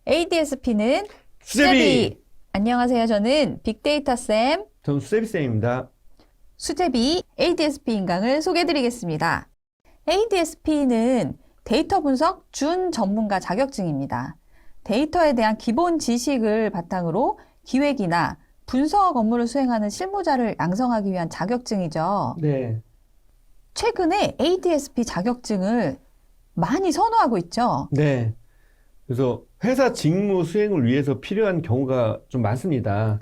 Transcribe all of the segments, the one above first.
ADSP는 수제비! 안녕하세요. 저는 빅데이터쌤 저는 수제비쌤입니다. 수제비 ADSP 인강을 소개해드리겠습니다. ADSP는 데이터 분석 준 전문가 자격증입니다. 데이터에 대한 기본 지식을 바탕으로 기획이나 분석 업무를 수행하는 실무자를 양성하기 위한 자격증이죠. 네. 최근에 ADSP 자격증을 많이 선호하고 있죠. 네. 그래서 회사 직무 수행을 위해서 필요한 경우가 좀 많습니다.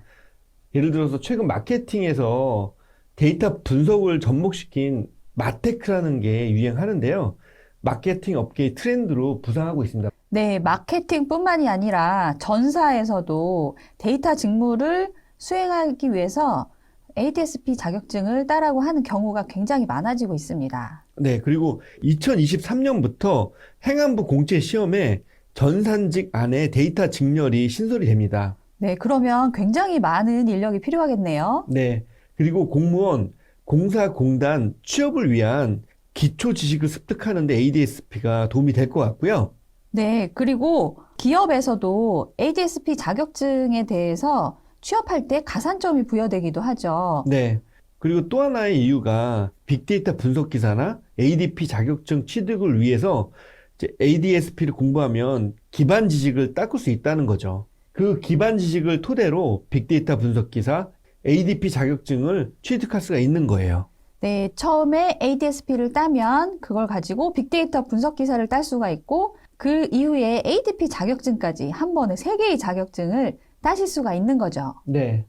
예를 들어서 최근 마케팅에서 데이터 분석을 접목시킨 마테크라는 게 유행하는데요. 마케팅 업계의 트렌드로 부상하고 있습니다. 네, 마케팅뿐만이 아니라 전사에서도 데이터 직무를 수행하기 위해서 ADSP 자격증을 따라고 하는 경우가 굉장히 많아지고 있습니다. 네. 그리고 2023년부터 행안부 공채 시험에 전산직 안에 데이터 직렬이 신설이 됩니다. 네, 그러면 굉장히 많은 인력이 필요하겠네요. 네. 그리고 공무원, 공사공단 취업을 위한 기초 지식을 습득하는 데 ADSP가 도움이 될 것 같고요. 네, 그리고 기업에서도 ADSP 자격증에 대해서 취업할 때 가산점이 부여되기도 하죠. 네. 그리고 또 하나의 이유가 빅데이터 분석 기사나 ADP 자격증 취득을 위해서 이제 ADSP를 공부하면 기반 지식을 닦을 수 있다는 거죠. 그 기반 지식을 토대로 빅데이터 분석 기사, ADP 자격증을 취득할 수가 있는 거예요. 네, 처음에 ADSP를 따면 그걸 가지고 빅데이터 분석 기사를 딸 수가 있고 그 이후에 ADP 자격증까지 한 번에 3개의 자격증을 따실 수가 있는 거죠. 네.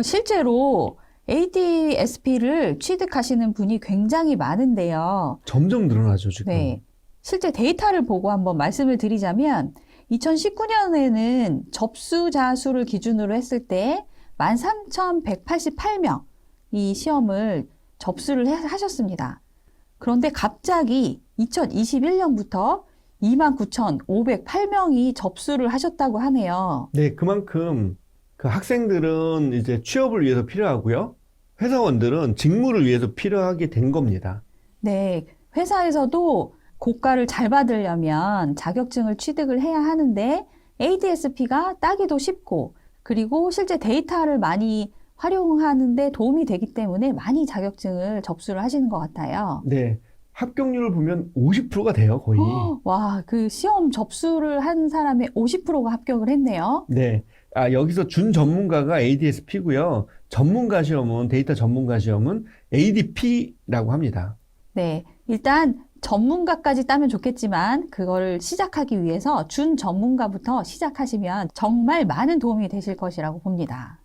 실제로 ADSP를 취득하시는 분이 굉장히 많은데요. 점점 늘어나죠, 지금. 네. 실제 데이터를 보고 한번 말씀을 드리자면 2019년에는 접수자 수를 기준으로 했을 때 13,188명 이 시험을 접수를 하셨습니다. 그런데 갑자기 2021년부터 29,508명이 접수를 하셨다고 하네요. 네, 그만큼 그 학생들은 이제 취업을 위해서 필요하고요. 회사원들은 직무를 위해서 필요하게 된 겁니다. 네, 회사에서도 고가를 잘 받으려면 자격증을 취득을 해야 하는데 ADSP가 따기도 쉽고 그리고 실제 데이터를 많이 활용하는데 도움이 되기 때문에 많이 자격증을 접수를 하시는 것 같아요. 네, 합격률을 보면 50%가 돼요, 거의. 와, 그 시험 접수를 한 사람의 50%가 합격을 했네요. 네. 여기서 준 전문가가 ADSP고요. 전문가 시험은, 데이터 전문가 시험은 ADP라고 합니다. 네, 일단 전문가까지 따면 좋겠지만 그거를 시작하기 위해서 준 전문가부터 시작하시면 정말 많은 도움이 되실 것이라고 봅니다.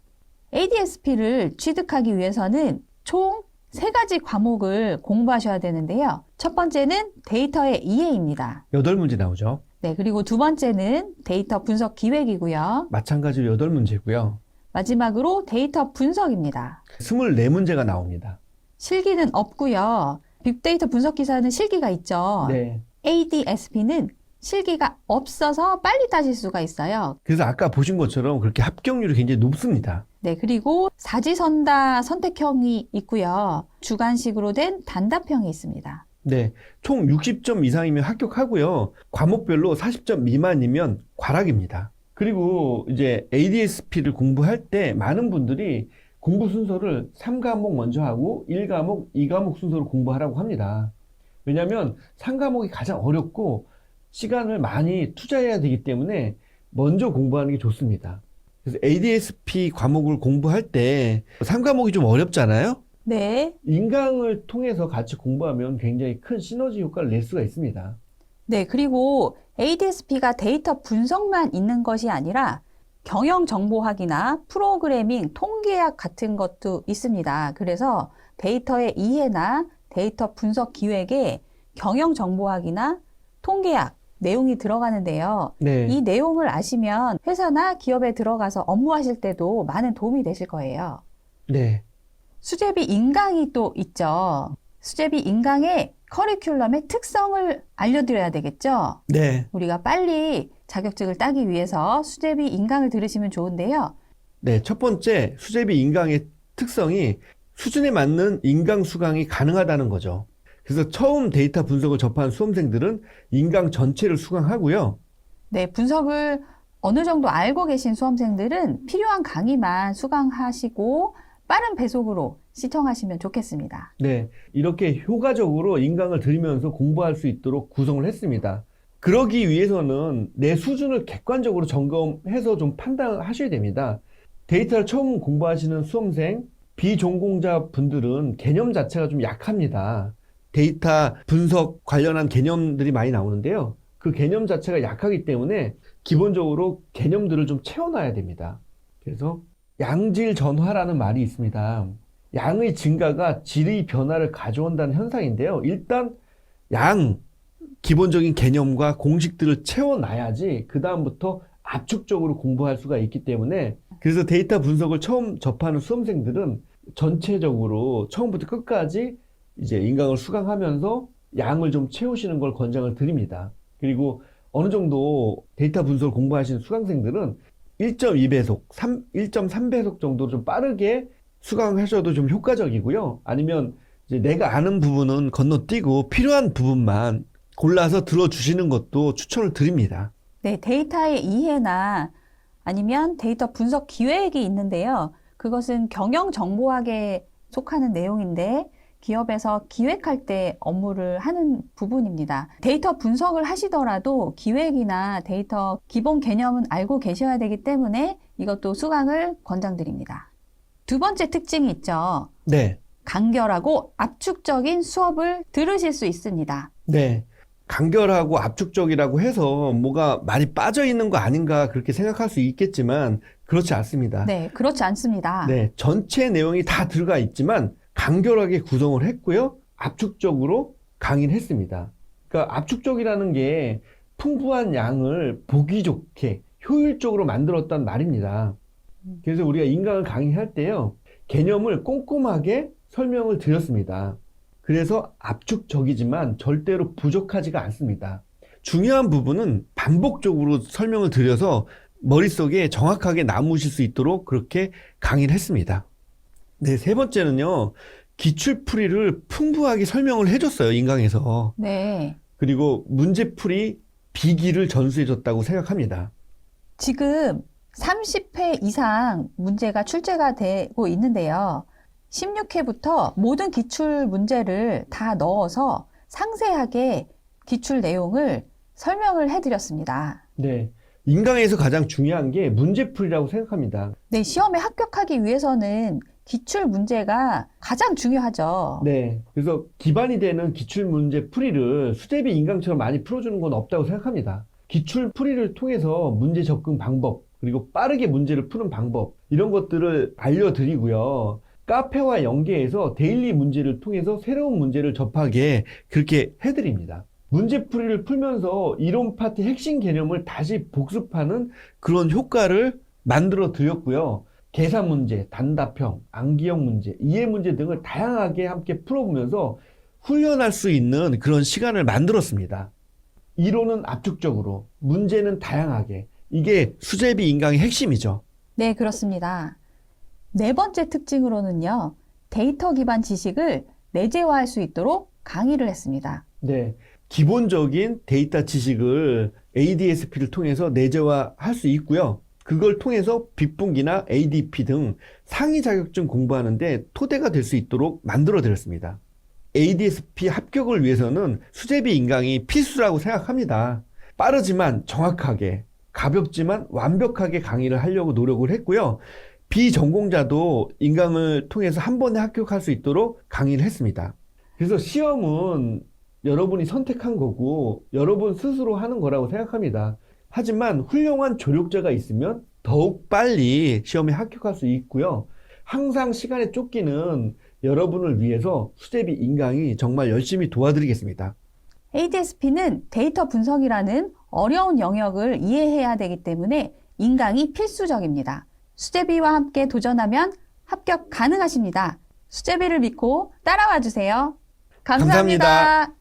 ADSP를 취득하기 위해서는 총 3가지 과목을 공부하셔야 되는데요. 첫 번째는 데이터의 이해입니다. 8문제 나오죠. 네, 그리고 두 번째는 데이터 분석 기획이고요. 마찬가지로 8문제고요. 마지막으로 데이터 분석입니다. 24문제가 나옵니다. 실기는 없고요. 빅데이터 분석 기사는 실기가 있죠. 네. ADSP는 실기가 없어서 빨리 따질 수가 있어요. 그래서 아까 보신 것처럼 그렇게 합격률이 굉장히 높습니다. 네, 그리고 사지선다 선택형이 있고요. 주관식으로 된 단답형이 있습니다. 네. 총 60점 이상이면 합격하고요. 과목별로 40점 미만이면 과락입니다. 그리고 이제 ADSP를 공부할 때 많은 분들이 공부 순서를 3과목 먼저 하고 1과목, 2과목 순서로 공부하라고 합니다. 왜냐하면 3과목이 가장 어렵고 시간을 많이 투자해야 되기 때문에 먼저 공부하는 게 좋습니다. 그래서 ADSP 과목을 공부할 때 3과목이 좀 어렵잖아요? 네. 인강을 통해서 같이 공부하면 굉장히 큰 시너지 효과를 낼 수가 있습니다. 네, 그리고 ADSP가 데이터 분석만 있는 것이 아니라 경영정보학이나 프로그래밍, 통계학 같은 것도 있습니다. 그래서 데이터의 이해나 데이터 분석 기획에 경영정보학이나 통계학 내용이 들어가는데요. 네. 이 내용을 아시면 회사나 기업에 들어가서 업무하실 때도 많은 도움이 되실 거예요. 네. 수제비 인강이 또 있죠. 수제비 인강의 커리큘럼의 특성을 알려드려야 되겠죠. 네. 우리가 빨리 자격증을 따기 위해서 수제비 인강을 들으시면 좋은데요. 네. 첫 번째, 수제비 인강의 특성이 수준에 맞는 인강 수강이 가능하다는 거죠. 그래서 처음 데이터 분석을 접한 수험생들은 인강 전체를 수강하고요. 네, 분석을 어느 정도 알고 계신 수험생들은 필요한 강의만 수강하시고 빠른 배속으로 시청하시면 좋겠습니다. 네, 이렇게 효과적으로 인강을 들으면서 공부할 수 있도록 구성을 했습니다. 그러기 위해서는 내 수준을 객관적으로 점검해서 좀 판단하셔야 됩니다. 데이터를 처음 공부하시는 수험생, 비전공자 분들은 개념 자체가 좀 약합니다. 데이터 분석 관련한 개념들이 많이 나오는데요. 그 개념 자체가 약하기 때문에 기본적으로 개념들을 좀 채워놔야 됩니다. 그래서 양질 전화라는 말이 있습니다. 양의 증가가 질의 변화를 가져온다는 현상인데요. 일단 기본적인 개념과 공식들을 채워놔야지 그 다음부터 압축적으로 공부할 수가 있기 때문에, 그래서 데이터 분석을 처음 접하는 수험생들은 전체적으로 처음부터 끝까지 이제 인강을 수강하면서 양을 좀 채우시는 걸 권장을 드립니다. 그리고 어느 정도 데이터 분석을 공부하시는 수강생들은 1.2배속, 1.3배속 정도 좀 빠르게 수강하셔도 좀 효과적이고요. 아니면 이제 내가 아는 부분은 건너뛰고 필요한 부분만 골라서 들어주시는 것도 추천을 드립니다. 네, 데이터의 이해나 아니면 데이터 분석 기획이 있는데요. 그것은 경영정보학에 속하는 내용인데 기업에서 기획할 때 업무를 하는 부분입니다. 데이터 분석을 하시더라도 기획이나 데이터 기본 개념은 알고 계셔야 되기 때문에 이것도 수강을 권장드립니다. 두 번째 특징이 있죠. 네. 간결하고 압축적인 수업을 들으실 수 있습니다. 네. 간결하고 압축적이라고 해서 뭐가 많이 빠져 있는 거 아닌가 그렇게 생각할 수 있겠지만 그렇지 않습니다. 네, 그렇지 않습니다. 네, 전체 내용이 다 들어가 있지만 간결하게 구성을 했고요. 압축적으로 강의를 했습니다. 그러니까 압축적이라는 게 풍부한 양을 보기 좋게 효율적으로 만들었단 말입니다. 그래서 우리가 인강을 강의할 때요, 개념을 꼼꼼하게 설명을 드렸습니다. 그래서 압축적이지만 절대로 부족하지가 않습니다. 중요한 부분은 반복적으로 설명을 드려서 머릿속에 정확하게 남으실 수 있도록 그렇게 강의를 했습니다. 네, 세 번째는요, 기출풀이를 풍부하게 설명을 해줬어요, 인강에서. 네. 그리고 문제풀이 비기를 전수해줬다고 생각합니다. 지금 30회 이상 문제가 출제가 되고 있는데요. 16회부터 모든 기출 문제를 다 넣어서 상세하게 기출 내용을 설명을 해드렸습니다. 네, 인강에서 가장 중요한 게 문제풀이라고 생각합니다. 네, 시험에 합격하기 위해서는 기출 문제가 가장 중요하죠. 네, 그래서 기반이 되는 기출문제 풀이를 수제비 인강처럼 많이 풀어주는 건 없다고 생각합니다. 기출 풀이를 통해서 문제 접근 방법, 그리고 빠르게 문제를 푸는 방법, 이런 것들을 알려드리고요. 카페와 연계해서 데일리 문제를 통해서 새로운 문제를 접하게 그렇게 해드립니다. 문제풀이를 풀면서 이론 파트 핵심 개념을 다시 복습하는 그런 효과를 만들어 드렸고요. 계산 문제, 단답형, 암기형 문제, 이해 문제 등을 다양하게 함께 풀어보면서 훈련할 수 있는 그런 시간을 만들었습니다. 이론은 압축적으로, 문제는 다양하게. 이게 수제비 인강의 핵심이죠. 네, 그렇습니다. 네 번째 특징으로는요, 데이터 기반 지식을 내재화할 수 있도록 강의를 했습니다. 네, 기본적인 데이터 지식을 ADSP를 통해서 내재화할 수 있고요. 그걸 통해서 빅분기나 ADP 등 상위 자격증 공부하는데 토대가 될 수 있도록 만들어 드렸습니다. ADSP 합격을 위해서는 수제비 인강이 필수라고 생각합니다. 빠르지만 정확하게, 가볍지만 완벽하게 강의를 하려고 노력을 했고요. 비전공자도 인강을 통해서 한 번에 합격할 수 있도록 강의를 했습니다. 그래서 시험은 여러분이 선택한 거고 여러분 스스로 하는 거라고 생각합니다. 하지만 훌륭한 조력자가 있으면 더욱 빨리 시험에 합격할 수 있고요. 항상 시간에 쫓기는 여러분을 위해서 수제비 인강이 정말 열심히 도와드리겠습니다. ADSP는 데이터 분석이라는 어려운 영역을 이해해야 되기 때문에 인강이 필수적입니다. 수제비와 함께 도전하면 합격 가능하십니다. 수제비를 믿고 따라와 주세요. 감사합니다.